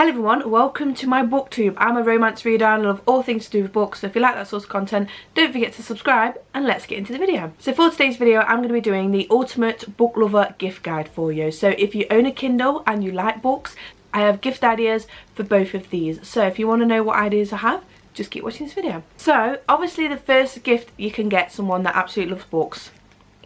Hello everyone, welcome to my booktube. I'm a romance reader and I love all things to do with books, so if you like that sort of content, don't forget to subscribe and let's get into the video. So for today's video, I'm going to be doing the ultimate book lover gift guide for you. So if you own a Kindle and you like books, I have gift ideas for both of these. So if you want to know what ideas I have, just keep watching this video. So obviously the first gift you can get someone that absolutely loves books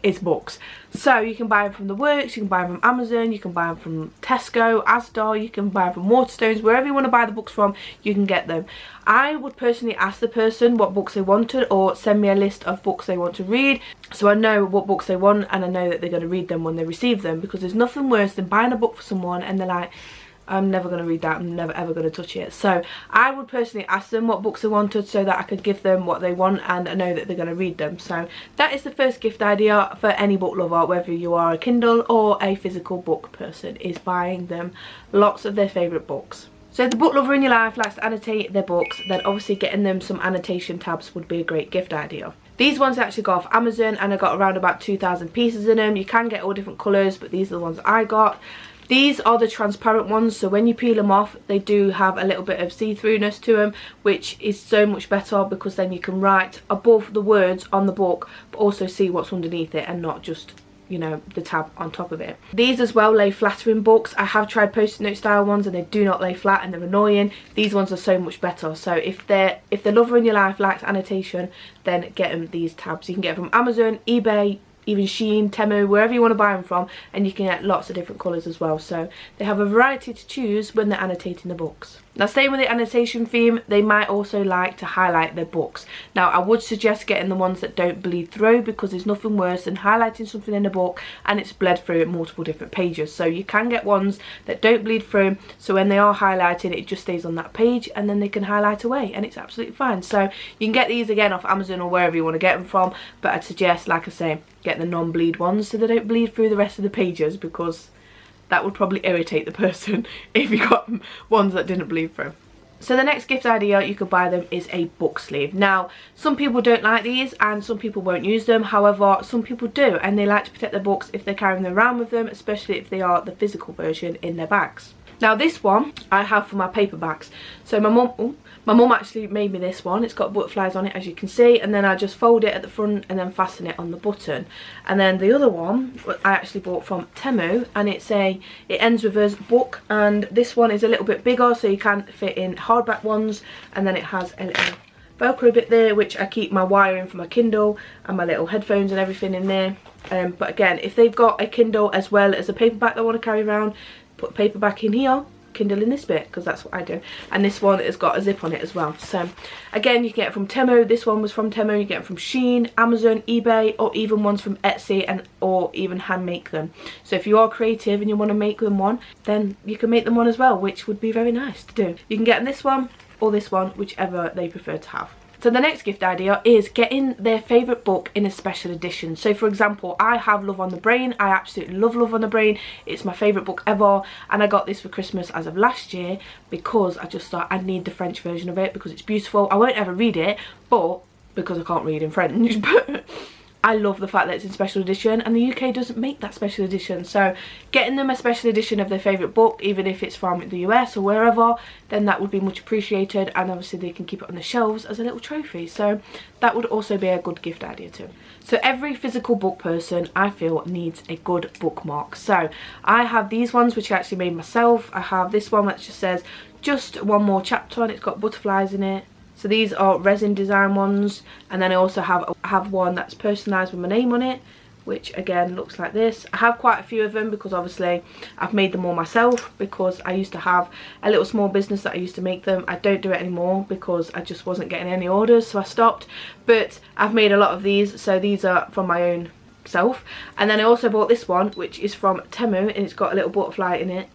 is books. So you can buy them from the works, you can buy them from Amazon, you can buy them from Tesco, Asda, you can buy them from Waterstones, wherever you want to buy the books from, you can get them. I would personally ask the person what books they wanted or send me a list of books they want to read, so I know what books they want and I know that they're going to read them when they receive them, because there's nothing worse than buying a book for someone and they're like, I'm never going to read that, I'm never ever going to touch it. So I would personally ask them what books they wanted so that I could give them what they want and I know that they're going to read them. So that is the first gift idea for any book lover, whether you are a Kindle or a physical book person, is buying them lots of their favourite books. So if the book lover in your life likes to annotate their books, then obviously getting them some annotation tabs would be a great gift idea. These ones I actually got off Amazon and I got around about 2,000 pieces in them. You can get all different colours, but these are the ones I got. These are the transparent ones, so when you peel them off they do have a little bit of see-throughness to them, which is so much better because then you can write above the words on the book but also see what's underneath it and not just, you know, the tab on top of it. These as well lay flatter in books. I have tried post-it note style ones and they do not lay flat and they're annoying. These ones are so much better. So if the lover in your life likes annotation, then get them these tabs. You can get them from Amazon, eBay, even Shein, Temu, wherever you want to buy them from, and you can get lots of different colours as well. So they have a variety to choose when they're annotating the books. Now staying with the annotation theme, they might also like to highlight their books. Now I would suggest getting the ones that don't bleed through, because there's nothing worse than highlighting something in a book and it's bled through at multiple different pages. So you can get ones that don't bleed through, so when they are highlighting it just stays on that page and then they can highlight away and it's absolutely fine. So you can get these again off Amazon or wherever you want to get them from, but I'd suggest, like I say, get the non-bleed ones so they don't bleed through the rest of the pages, because that would probably irritate the person if you got ones that didn't bleed through. So the next gift idea you could buy them is a book sleeve. Now some people don't like these and some people won't use them, however some people do, and they like to protect their books if they're carrying them around with them, especially if they are the physical version in their bags. Now this one I have for my paperbacks. So my mum actually made me this one. It's got butterflies on it, as you can see, and then I just fold it at the front and then fasten it on the button. And then the other one I actually bought from Temu, and it ends with a book, and this one is a little bit bigger so you can fit in hardback ones, and then it has a little velcro bit there which I keep my wire in for my Kindle and my little headphones and everything in there. But again, if they've got a Kindle as well as a paperback they want to carry around, put the paperback in here, Kindle in this bit, because that's what I do. And this one has got a zip on it as well. So again, you can get it from Temu. This one was from Temu. You get it from Shein, Amazon, eBay, or even ones from Etsy, or even hand make them. So if you are creative and you want to make them one, then you can make them one as well, which would be very nice to do. You can get them this one or this one, whichever they prefer to have. So the next gift idea is getting their favourite book in a special edition. So for example, I have Love on the Brain. I absolutely love Love on the Brain. It's my favourite book ever, and I got this for Christmas as of last year because I just thought I need the French version of it because it's beautiful. I won't ever read it, but because I can't read in French, but I love the fact that it's in special edition, and the UK doesn't make that special edition. So getting them a special edition of their favourite book, even if it's from the US or wherever, then that would be much appreciated, and obviously they can keep it on the shelves as a little trophy. So that would also be a good gift idea too. So every physical book person, I feel, needs a good bookmark. So I have these ones which I actually made myself. I have this one that just says just one more chapter and it's got butterflies in it. So these are resin design ones, and then I also have one that's personalised with my name on it, which again looks like this. I have quite a few of them because obviously I've made them all myself, because I used to have a little small business that I used to make them. I don't do it anymore because I just wasn't getting any orders, so I stopped. But I've made a lot of these, so these are from my own self. And then I also bought this one, which is from Temu, and it's got a little butterfly in it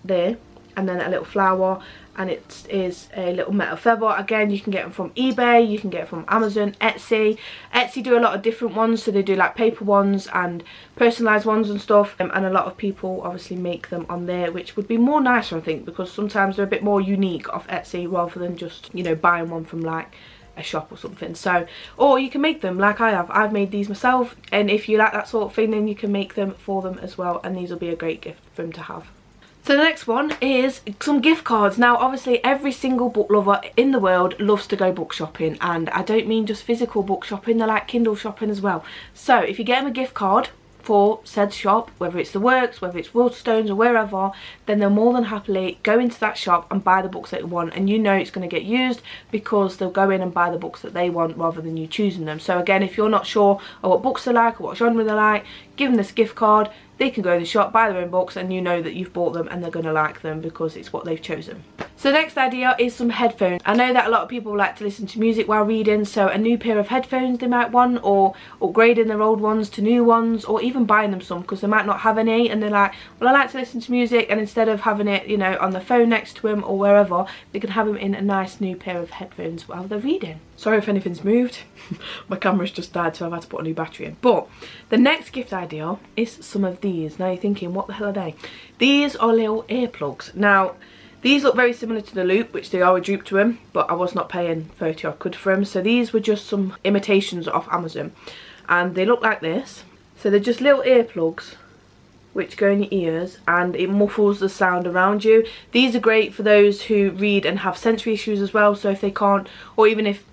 there, and then a little flower, and it is a little metal feather. Again, you can get them from eBay, you can get it from Amazon, Etsy. Etsy do a lot of different ones, so they do like paper ones and personalised ones and stuff, and a lot of people obviously make them on there, which would be more nicer, I think, because sometimes they're a bit more unique off Etsy rather than just, you know, buying one from like a shop or something. So, or you can make them like I have. I've made these myself, and if you like that sort of thing, then you can make them for them as well, and these will be a great gift for them to have. So the next one is some gift cards. Now obviously every single book lover in the world loves to go book shopping, and I don't mean just physical book shopping, they like Kindle shopping as well. So if you get them a gift card for said shop, whether it's the Works, whether it's Waterstones or wherever, then they'll more than happily go into that shop and buy the books that you want, and you know it's going to get used because they'll go in and buy the books that they want rather than you choosing them. So again, if you're not sure of what books they like or what genre they like, give them this gift card. They can go to the shop, buy their own books, and you know that you've bought them and they're going to like them because it's what they've chosen. So the next idea is some headphones. I know that a lot of people like to listen to music while reading, so a new pair of headphones they might want, or upgrading their old ones to new ones, or even buying them some because they might not have any and they're like, well, I like to listen to music, and instead of having it, you know, on the phone next to them or wherever, they can have them in a nice new pair of headphones while they're reading. Sorry if anything's moved. My camera's just died, so I've had to put a new battery in. But the next gift idea is some of these. Now you're thinking, what the hell are they? These are little earplugs. Now these look very similar to the Loop, which they are a dupe to them, but I was not paying 30 odd quid for them. So these were just some imitations off Amazon, and they look like this. So they're just little earplugs which go in your ears, and it muffles the sound around you. These are great for those who read and have sensory issues as well. So if they can't, or even if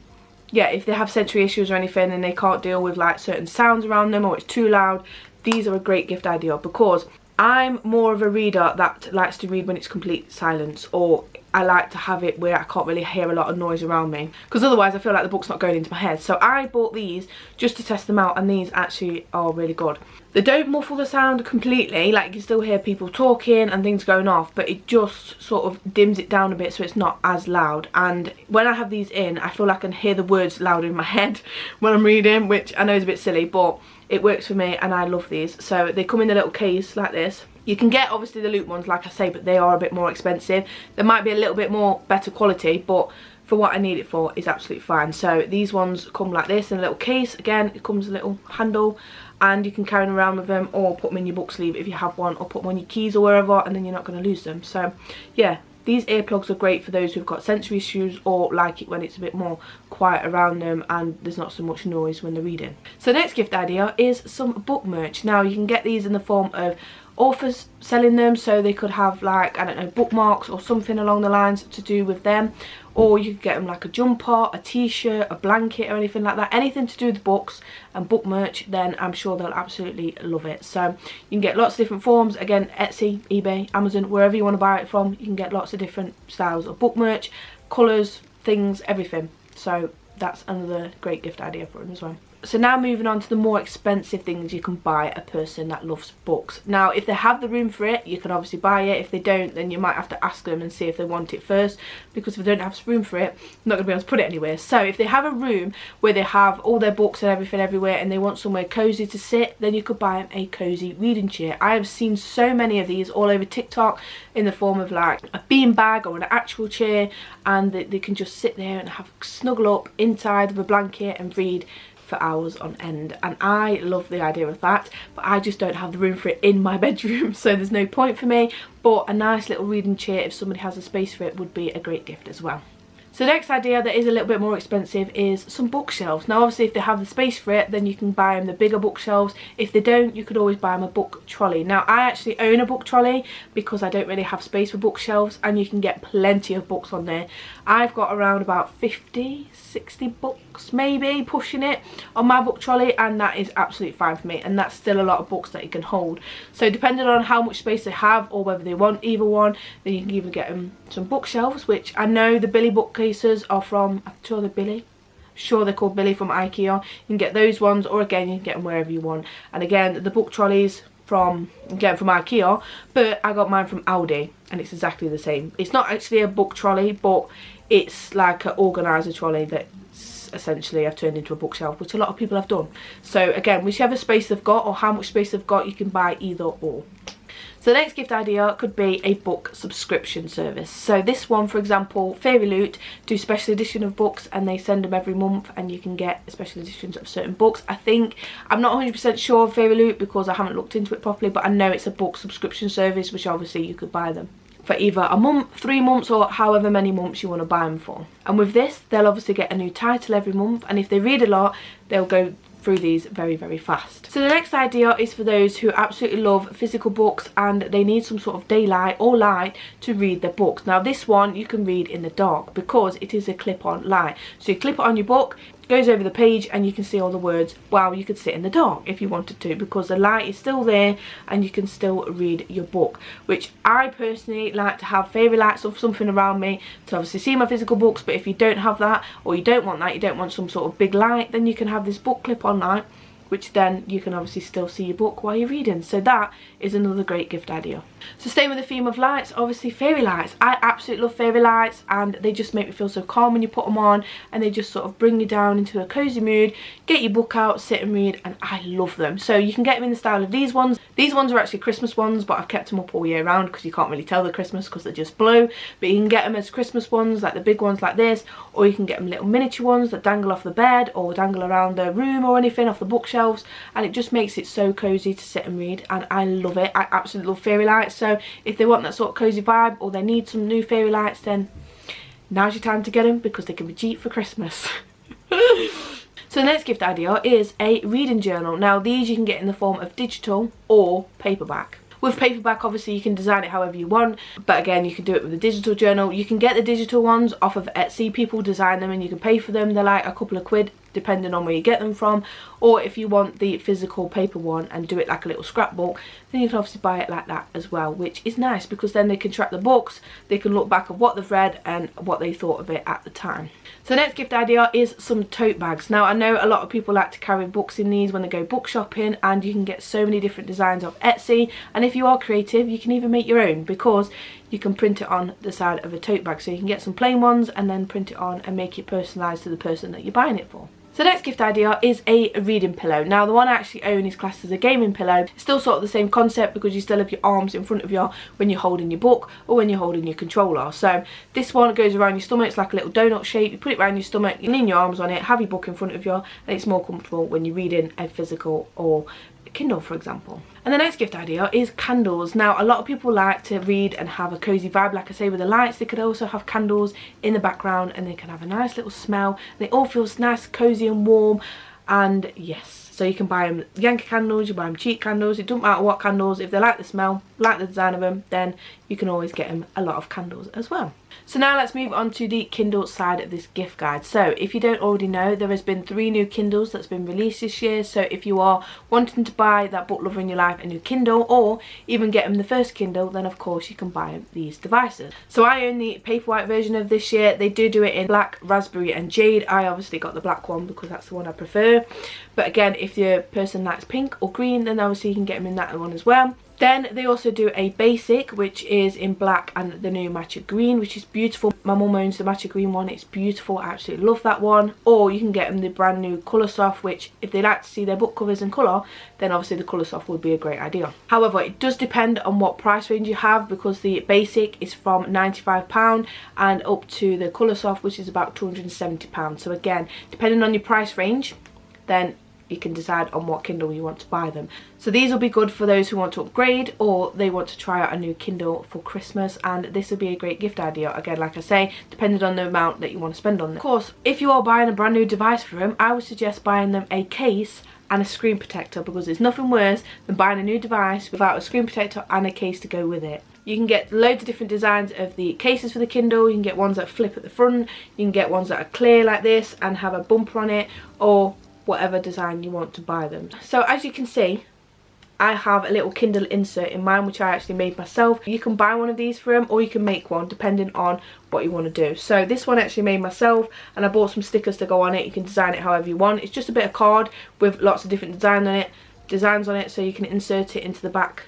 they have sensory issues or anything and they can't deal with like certain sounds around them, or it's too loud, these are a great gift idea, because I'm more of a reader that likes to read when it's complete silence, or I like to have it where I can't really hear a lot of noise around me, because otherwise I feel like the book's not going into my head. So I bought these just to test them out, and these actually are really good. They don't muffle the sound completely, like you can still hear people talking and things going off, but it just sort of dims it down a bit so it's not as loud. And when I have these in, I feel like I can hear the words louder in my head when I'm reading, which I know is a bit silly, but it works for me and I love these. So they come in a little case like this. You can get obviously the Loop ones, like I say, but they are a bit more expensive. They might be a little bit more better quality, but for what I need it for is absolutely fine. So these ones come like this in a little case. Again, it comes a little handle, and you can carry them around with them, or put them in your book sleeve if you have one, or put them on your keys or wherever, and then you're not going to lose them. So yeah, these earplugs are great for those who've got sensory issues, or like it when it's a bit more quiet around them and there's not so much noise when they're reading. So next gift idea is some book merch. Now you can get these in the form of authors selling them, so they could have like, I don't know, bookmarks or something along the lines to do with them, or you could get them like a jumper, a t-shirt, a blanket, or anything like that. Anything to do with books and book merch, then I'm sure they'll absolutely love it. So you can get lots of different forms. Again, Etsy, eBay, Amazon, wherever you want to buy it from, you can get lots of different styles of book merch, colours, things, everything. So that's another great gift idea for them as well. So now moving on to the more expensive things you can buy a person that loves books. Now if they have the room for it, you can obviously buy it. If they don't, then you might have to ask them and see if they want it first, because if they don't have room for it, they're not going to be able to put it anywhere. So if they have a room where they have all their books and everything everywhere, and they want somewhere cozy to sit, then you could buy them a cozy reading chair. I have seen so many of these all over TikTok in the form of like a bean bag or an actual chair, and they can just sit there and have snuggle up inside of a blanket and read for hours on end. And I love the idea of that, but I just don't have the room for it in my bedroom, so there's no point for me. But a nice little reading chair, if somebody has a space for it, would be a great gift as well. So the next idea that is a little bit more expensive is some bookshelves. Now obviously if they have the space for it, then you can buy them the bigger bookshelves. If they don't, you could always buy them a book trolley. Now I actually own a book trolley because I don't really have space for bookshelves, and you can get plenty of books on there. I've got around about 50, 60 books maybe, pushing it, on my book trolley, and that is absolutely fine for me, and that's still a lot of books that you can hold. So depending on how much space they have or whether they want either one, then you can even get them some bookshelves, which I know the Billy bookcases are from, I'm sure they're Billy. Sure, they're called Billy, from IKEA. You can get those ones, or again you can get them wherever you want. And again, the book trolleys from IKEA, but I got mine from Aldi, and it's exactly the same. It's not actually a book trolley, but it's like an organiser trolley that essentially I've turned into a bookshelf, which a lot of people have done. So again, whichever space they've got or how much space they've got, you can buy either or. So the next gift idea could be a book subscription service. So this one, for example, Fairy Loot do special edition of books, and they send them every month, and you can get special editions of certain books. I'm not 100% sure of Fairy Loot because I haven't looked into it properly, but I know it's a book subscription service, which obviously you could buy them for either a month, 3 months, or however many months you want to buy them for. And with this, they'll obviously get a new title every month, and if they read a lot, they'll go through these very, very fast. So the next idea is for those who absolutely love physical books and they need some sort of daylight or light to read their books. Now this one you can read in the dark because it is a clip-on light. So you clip it on your book, goes over the page, and you can see all the words while you could sit in the dark if you wanted to, because the light is still there and you can still read your book, which I personally like to have fairy lights or something around me to obviously see my physical books. But if you don't have that, or you don't want that, you don't want some sort of big light, then you can have this book clip-on light, which then you can obviously still see your book while you're reading. So that is another great gift idea. So staying with the theme of lights, obviously fairy lights. I absolutely love fairy lights, and they just make me feel so calm when you put them on, and they just sort of bring you down into a cozy mood. Get your book out, sit and read, and I love them. So you can get them in the style of these ones. These ones are actually Christmas ones, but I've kept them up all year round because you can't really tell they're Christmas because they're just blue. But you can get them as Christmas ones, like the big ones like this, or you can get them little miniature ones that dangle off the bed or dangle around the room or anything off the bookshelves, and it just makes it so cozy to sit and read, and I love it. I absolutely love fairy lights. So if they want that sort of cozy vibe, or they need some new fairy lights, then now's your time to get them because they can be cheap for Christmas. So the next gift idea is a reading journal. Now these you can get in the form of digital or paperback. With paperback, obviously you can design it however you want, but again you can do it with a digital journal. You can get the digital ones off of Etsy. People design them and you can pay for them. They're like a couple of quid depending on where you get them from. Or if you want the physical paper one and do it like a little scrapbook, then you can obviously buy it like that as well, which is nice because then they can track the books, they can look back at what they've read and what they thought of it at the time. So the next gift idea is some tote bags. Now I know a lot of people like to carry books in these when they go book shopping, and you can get so many different designs off Etsy, and if you are creative you can even make your own because you can print it on the side of a tote bag. So you can get some plain ones and then print it on and make it personalised to the person that you're buying it for. So the next gift idea is a reading pillow. Now the one I actually own is classed as a gaming pillow. It's still sort of the same concept because you still have your arms in front of you when you're holding your book or when you're holding your controller. So this one goes around your stomach. It's like a little donut shape. You put it around your stomach, you lean your arms on it, have your book in front of you, and it's more comfortable when you're reading a physical or Kindle, for example. And the next gift idea is candles. Now a lot of people like to read and have a cozy vibe, like I say, with the lights. They could also have candles in the background and they can have a nice little smell, and it all feels nice, cozy and warm. And yes, so you can buy them Yankee candles, you buy them cheap candles, it doesn't matter what candles. If they like the smell, like the design of them, then you can always get them a lot of candles as well. So now let's move on to the Kindle side of this gift guide. So if you don't already know, there has been 3 new Kindles that's been released this year. So if you are wanting to buy that book lover in your life a new Kindle, or even get them the first Kindle, then of course you can buy these devices. So I own the paperwhite version of this year. They do it in black, raspberry and jade. I obviously got the black one because that's the one I prefer. But again, if your person likes pink or green, then obviously you can get them in that one as well. Then they also do a basic, which is in black and the new matcha green, which is beautiful. My mum owns the matcha green one. It's beautiful. I absolutely love that one. Or you can get them the brand new colour soft, which if they like to see their book covers in colour, then obviously the colour soft would be a great idea. However, it does depend on what price range you have, because the basic is from £95 and up to the colour soft, which is about £270. So again, depending on your price range, then you can decide on what Kindle you want to buy them. So these will be good for those who want to upgrade or they want to try out a new Kindle for Christmas, and this will be a great gift idea. Again, like I say, depending on the amount that you want to spend on them. Of course, if you are buying a brand new device for them, I would suggest buying them a case and a screen protector, because there's nothing worse than buying a new device without a screen protector and a case to go with it. You can get loads of different designs of the cases for the Kindle. You can get ones that flip at the front, you can get ones that are clear like this and have a bumper on it, or whatever design you want to buy them. So as you can see, I have a little Kindle insert in mine, which I actually made myself. You can buy one of these for them, or you can make one depending on what you want to do. So this one I actually made myself, and I bought some stickers to go on it. You can design it however you want. It's just a bit of card with lots of different designs on it, so you can insert it into the back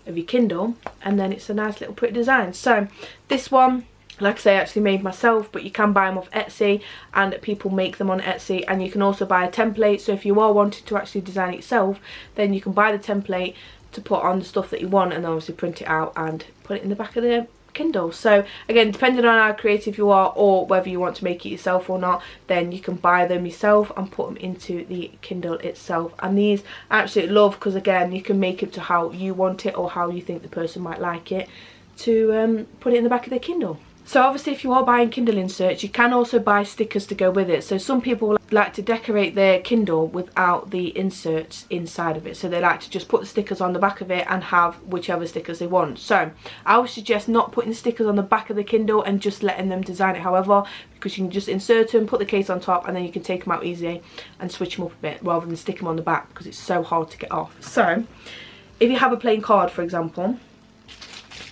of your Kindle, and then it's a nice little pretty design. So this one, like I say, I actually made myself, but you can buy them off Etsy, and people make them on Etsy. And you can also buy a template, so if you are wanting to actually design it yourself, then you can buy the template to put on the stuff that you want, and then obviously print it out and put it in the back of the Kindle. So again, depending on how creative you are or whether you want to make it yourself or not, then you can buy them yourself and put them into the Kindle itself. And these I absolutely love, because again, you can make it to how you want it or how you think the person might like it, to put it in the back of their Kindle. So obviously if you are buying Kindle inserts, you can also buy stickers to go with it. So some people like to decorate their Kindle without the inserts inside of it. So they like to just put the stickers on the back of it and have whichever stickers they want. So I would suggest not putting the stickers on the back of the Kindle and just letting them design it however, because you can just insert them, put the case on top, and then you can take them out easily and switch them up a bit rather than stick them on the back because it's so hard to get off. So if you have a plain card, for example,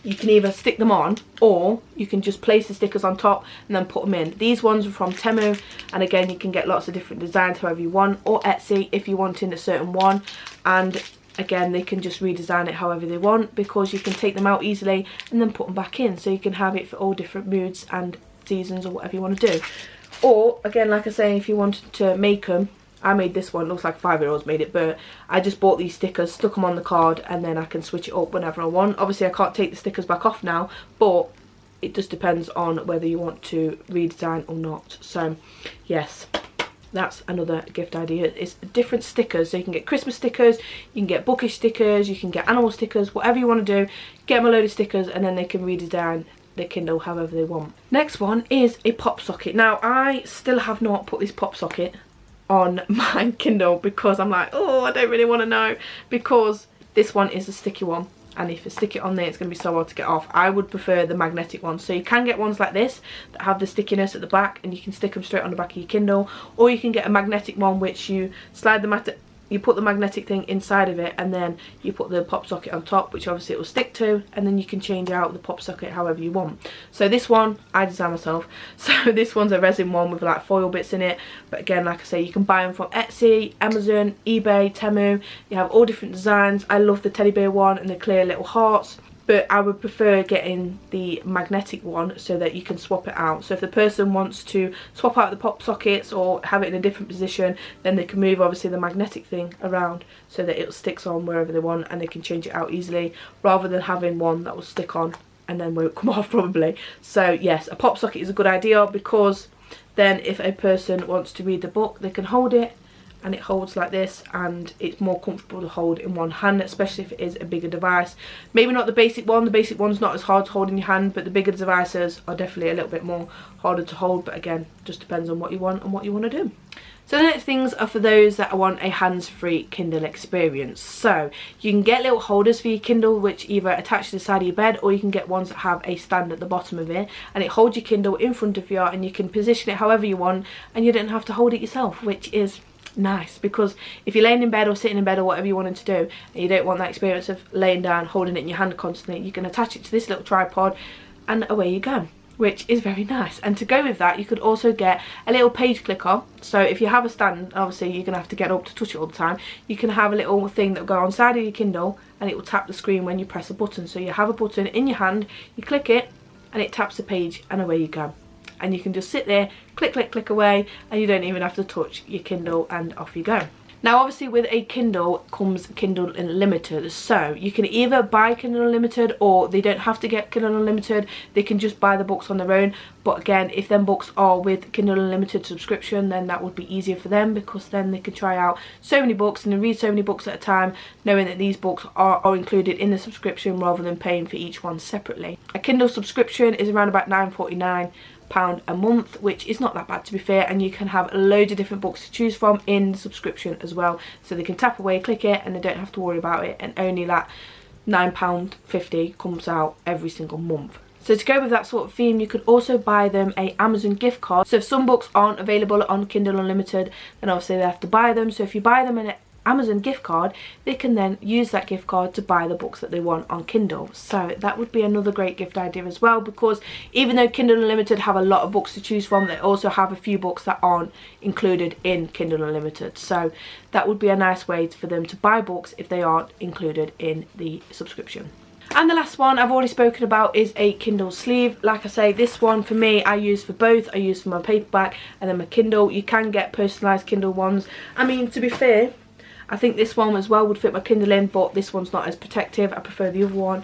you can either stick them on or you can just place the stickers on top and then put them in. These ones are from Temu, and again you can get lots of different designs however you want, or Etsy if you want in a certain one, and again they can just redesign it however they want because you can take them out easily and then put them back in, so you can have it for all different moods and seasons or whatever you want to do. Or again, like I say, if you wanted to make them, I made this one, looks like 5-year-olds made it, but I just bought these stickers, stuck them on the card, and then I can switch it up whenever I want. Obviously I can't take the stickers back off now, but it just depends on whether you want to redesign or not. So yes, that's another gift idea. It's different stickers, so you can get Christmas stickers, you can get Bookish stickers, you can get animal stickers, whatever you want to do. Get them a load of stickers and then they can redesign the Kindle however they want. Next one is a pop socket. Now I still have not put this pop socket on my Kindle because I'm like, oh, I don't really want to know, because this one is a sticky one, and if you stick it on there it's going to be so hard to get off. I would prefer the magnetic one. So you can get ones like this that have the stickiness at the back and you can stick them straight on the back of your Kindle, or you can get a magnetic one which you slide the you put the magnetic thing inside of it and then you put the pop socket on top, which obviously it will stick to, and then you can change out the pop socket however you want. So this one I designed myself, so this one's a resin one with like foil bits in it, but again, like I say, you can buy them from Etsy, Amazon, eBay, Temu. You have all different designs. I love the teddy bear one and the clear little hearts, but I would prefer getting the magnetic one so that you can swap it out. So if the person wants to swap out the pop sockets or have it in a different position, then they can move obviously the magnetic thing around so that it sticks on wherever they want and they can change it out easily, rather than having one that will stick on and then won't come off probably. So yes, a pop socket is a good idea, because then if a person wants to read the book, they can hold it, and it holds like this, and it's more comfortable to hold in one hand, especially if it is a bigger device. Maybe not the basic one's not as hard to hold in your hand, but the bigger devices are definitely a little bit more harder to hold. But again, just depends on what you want and what you want to do. So the next things are for those that want a hands-free Kindle experience. So you can get little holders for your Kindle which either attach to the side of your bed, or you can get ones that have a stand at the bottom of it and it holds your Kindle in front of you, and you can position it however you want and you don't have to hold it yourself, which is nice, because if you're laying in bed or sitting in bed or whatever you wanting to do and you don't want that experience of laying down holding it in your hand constantly, you can attach it to this little tripod and away you go, which is very nice. And to go with that, you could also get a little page clicker. So if you have a stand, obviously you're gonna have to get up to touch it all the time, you can have a little thing that will go on side of your Kindle and it will tap the screen when you press a button. So you have a button in your hand, you click it and it taps the page and away you go. And you can just sit there, click, click, click away, and you don't even have to touch your Kindle, and off you go. Now obviously with a Kindle comes Kindle Unlimited, so you can either buy Kindle Unlimited, or they don't have to get Kindle Unlimited, they can just buy the books on their own. But again, if them books are with Kindle Unlimited subscription, then that would be easier for them, because then they can try out so many books and read so many books at a time, knowing that these books are included in the subscription rather than paying for each one separately. A Kindle subscription is around about £9.49 a month, which is not that bad to be fair, and you can have loads of different books to choose from in the subscription as well, so they can tap away, click it, and they don't have to worry about it, and only that £9.50 comes out every single month. So to go with that sort of theme, you could also buy them a Amazon gift card. So if some books aren't available on Kindle Unlimited, then obviously they have to buy them. So if you buy them an Amazon gift card, they can then use that gift card to buy the books that they want on Kindle. So that would be another great gift idea as well, because even though Kindle Unlimited have a lot of books to choose from, they also have a few books that aren't included in Kindle Unlimited. So that would be a nice way for them to buy books if they aren't included in the subscription. And the last one I've already spoken about is a Kindle sleeve. Like I say, this one for me I use for both. I use for my paperback and then my Kindle. You can get personalised Kindle ones. I mean, to be fair, I think this one as well would fit my Kindle in, but this one's not as protective. I prefer the other one.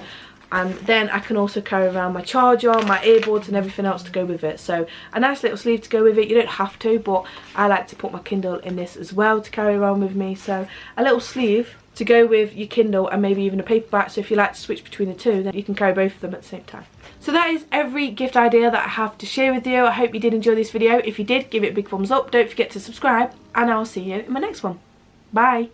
And then I can also carry around my charger, my earbuds and everything else to go with it. So a nice little sleeve to go with it. You don't have to, but I like to put my Kindle in this as well to carry around with me. So a little sleeve to go with your Kindle and maybe even a paperback. So if you like to switch between the two, then you can carry both of them at the same time. So that is every gift idea that I have to share with you. I hope you did enjoy this video. If you did, give it a big thumbs up. Don't forget to subscribe, and I'll see you in my next one. Bye.